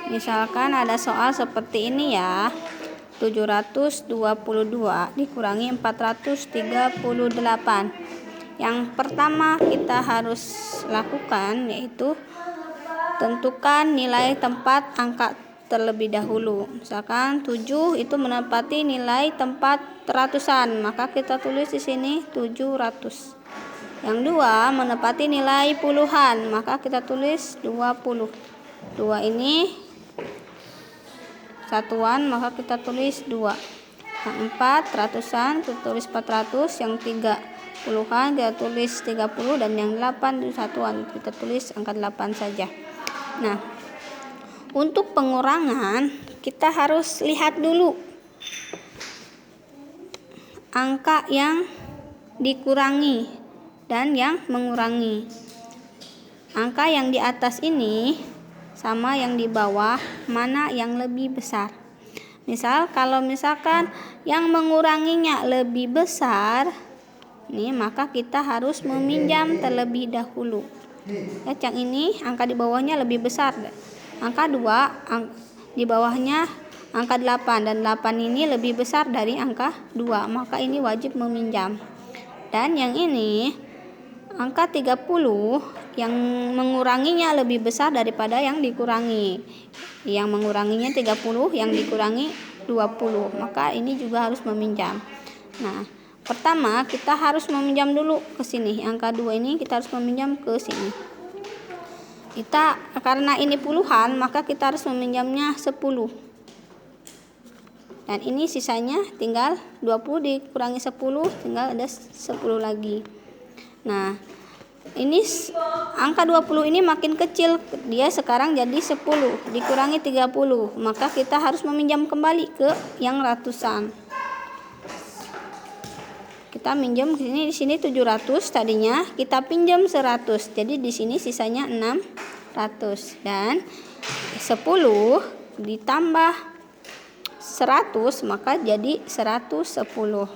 Misalkan ada soal seperti ini ya. 722 dikurangi 438. Yang pertama kita harus lakukan yaitu tentukan nilai tempat angka terlebih dahulu. Misalkan 7 itu menempati nilai tempat ratusan, maka kita tulis di sini 700. Yang 2 menempati nilai puluhan, maka kita tulis 20. 2 ini satuan, maka kita tulis 2. Yang 4 ratusan kita tulis 400, yang 3 puluhan kita tulis 30, dan yang 8 satuan kita tulis angka 8 saja. Nah, untuk pengurangan kita harus lihat dulu angka yang dikurangi dan yang mengurangi. Angka yang di atas ini sama yang di bawah, mana yang lebih besar? Misal kalau misalkan yang menguranginya lebih besar, nih maka kita harus meminjam terlebih dahulu. Ya, yang ini angka di bawahnya lebih besar. Angka 2 di bawahnya angka 8, dan 8 ini lebih besar dari angka 2, maka ini wajib meminjam. Dan yang ini angka 30 yang menguranginya lebih besar daripada yang dikurangi. Yang menguranginya 30, yang dikurangi 20, maka ini juga harus meminjam. Nah, pertama kita harus meminjam dulu ke sini. Angka 2 ini kita harus meminjam ke sini. Karena ini puluhan, maka kita harus meminjamnya 10. Dan ini sisanya tinggal 20 dikurangi 10, tinggal ada 10 lagi. Nah, ini angka 20 ini makin kecil, dia sekarang jadi 10 dikurangi 30, maka kita harus meminjam kembali ke yang ratusan. Kita minjam di sini 700 tadinya, kita pinjam 100. Jadi di sini sisanya 600, dan 10 ditambah 100 maka jadi 110.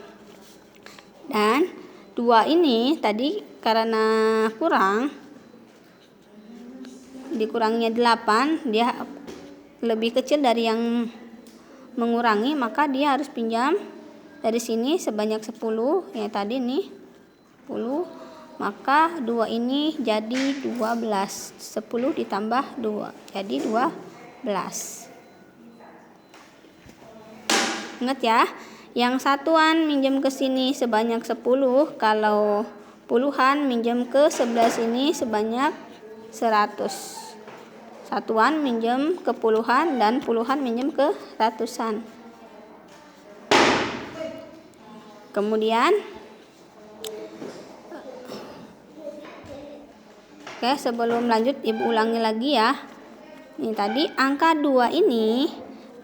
Dan 2 ini tadi karena kurang, dikuranginya 8, dia lebih kecil dari yang mengurangi, maka dia harus pinjam dari sini sebanyak 10, ya tadi nih 10, maka 2 ini jadi 12. 10 ditambah 2 jadi 12. Ingat ya, yang satuan minjem ke sini sebanyak 10, kalau puluhan minjem ke sebelah sini sebanyak 100. Satuan minjem ke puluhan dan puluhan minjem ke ratusan. Kemudian sebelum lanjut Ibu ulangi lagi ya. Ini tadi angka 2 ini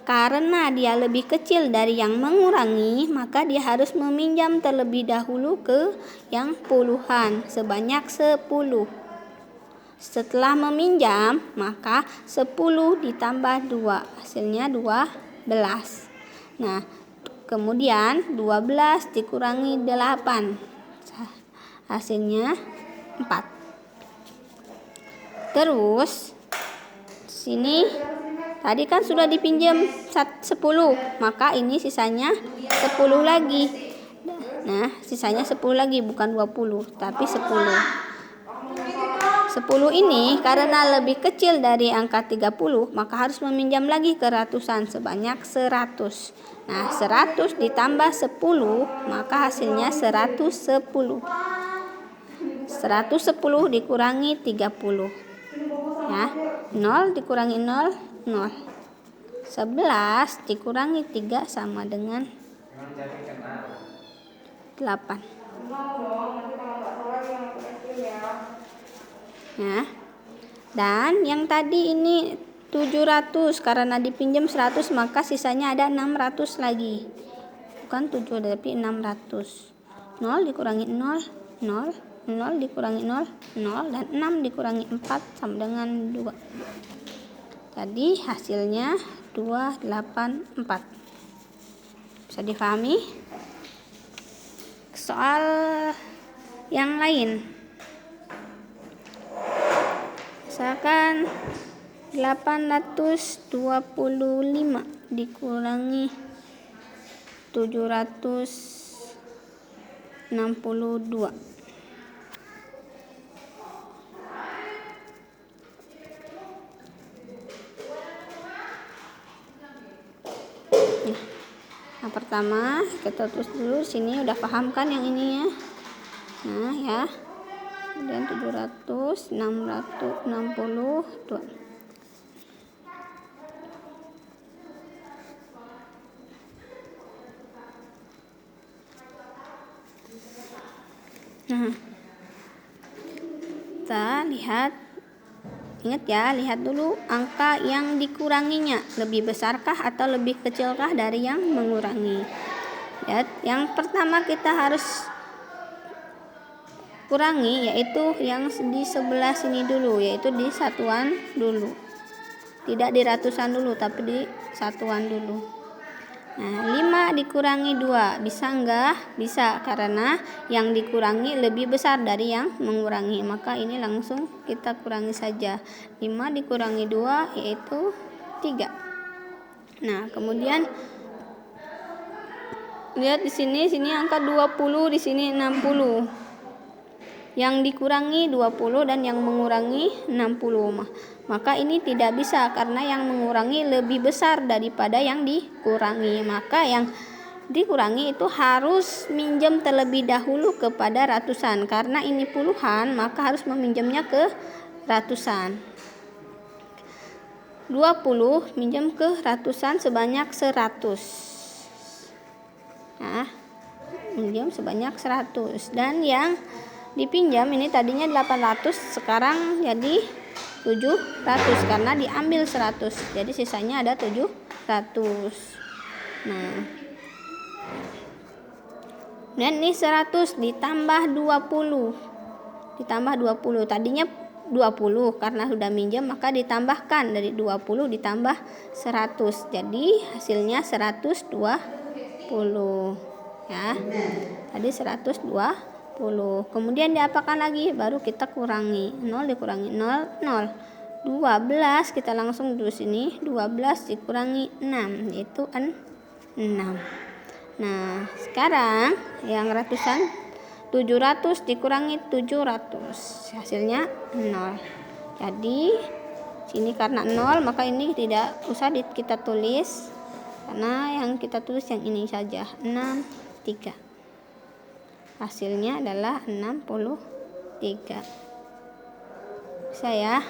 karena dia lebih kecil dari yang mengurangi, maka dia harus meminjam terlebih dahulu ke yang puluhan sebanyak 10. Setelah meminjam, maka 10 ditambah 2, hasilnya 12. Nah, kemudian 12 dikurangi 8, hasilnya 4. Terus sini tadi kan sudah dipinjam 10, maka ini sisanya 10 lagi. Nah, sisanya 10 lagi, bukan 20, tapi 10. 10 ini karena lebih kecil dari angka 30, maka harus meminjam lagi ke ratusan sebanyak 100. Nah, 100 ditambah 10, maka hasilnya 110. 110 dikurangi 30. Ya, 0 dikurangi 0, 0. 11 dikurangi 3 sama dengan 8. Ya. Dan yang tadi ini 700 karena dipinjam 100, maka sisanya ada 600 lagi. Bukan 7 tapi 600. 0 dikurangi 0, 0. 0 dikurangi 0, 0, dan 6 dikurangi 4 sama dengan 2. Tadi hasilnya 284. Bisa difahami? Soal yang lain. Misalkan 825 dikurangi 762. Nah, pertama kita tulis dulu sini, udah paham kan yang ini ya. Nah, ya. Kemudian 662. Nah, kita lihat, ingat ya, lihat dulu angka yang dikuranginya lebih besarkah atau lebih kecilkah dari yang mengurangi. Lihat, yang pertama kita harus kurangi yaitu yang di sebelah sini dulu, yaitu di satuan dulu, tidak di ratusan dulu tapi di satuan dulu. Nah, 5 dikurangi 2 bisa enggak? Bisa, karena yang dikurangi lebih besar dari yang mengurangi, maka ini langsung kita kurangi saja. 5 dikurangi 2 yaitu 3. Nah, kemudian lihat di sini angka 20, di sini 60. Yang dikurangi 20 dan yang mengurangi 60. Maka ini tidak bisa karena yang mengurangi lebih besar daripada yang dikurangi. Maka yang dikurangi itu harus minjem terlebih dahulu kepada ratusan. Karena ini puluhan, maka harus meminjamnya ke ratusan. 20 minjem ke ratusan sebanyak 100. Nah, minjem sebanyak 100. Dan yang dipinjam ini tadinya 800, sekarang jadi 700 karena diambil 100. Jadi sisanya ada 700. Nah, dan ini 100 ditambah 20. Ditambah 20. Tadinya 20 karena sudah minjem, maka ditambahkan dari 20 ditambah 100. Jadi hasilnya 120. Ya. Tadi 120. Kemudian diapakan lagi? Baru kita kurangi. 0 dikurangi 0, 0. 12 kita langsung dulu sini. 12 dikurangi 6 yaitu 6. Nah, sekarang yang ratusan 700 dikurangi 700. Hasilnya 0. Jadi sini karena 0 maka ini tidak usah kita tulis. Karena yang kita tulis yang ini saja, 63. Hasilnya adalah 63. Bisa ya?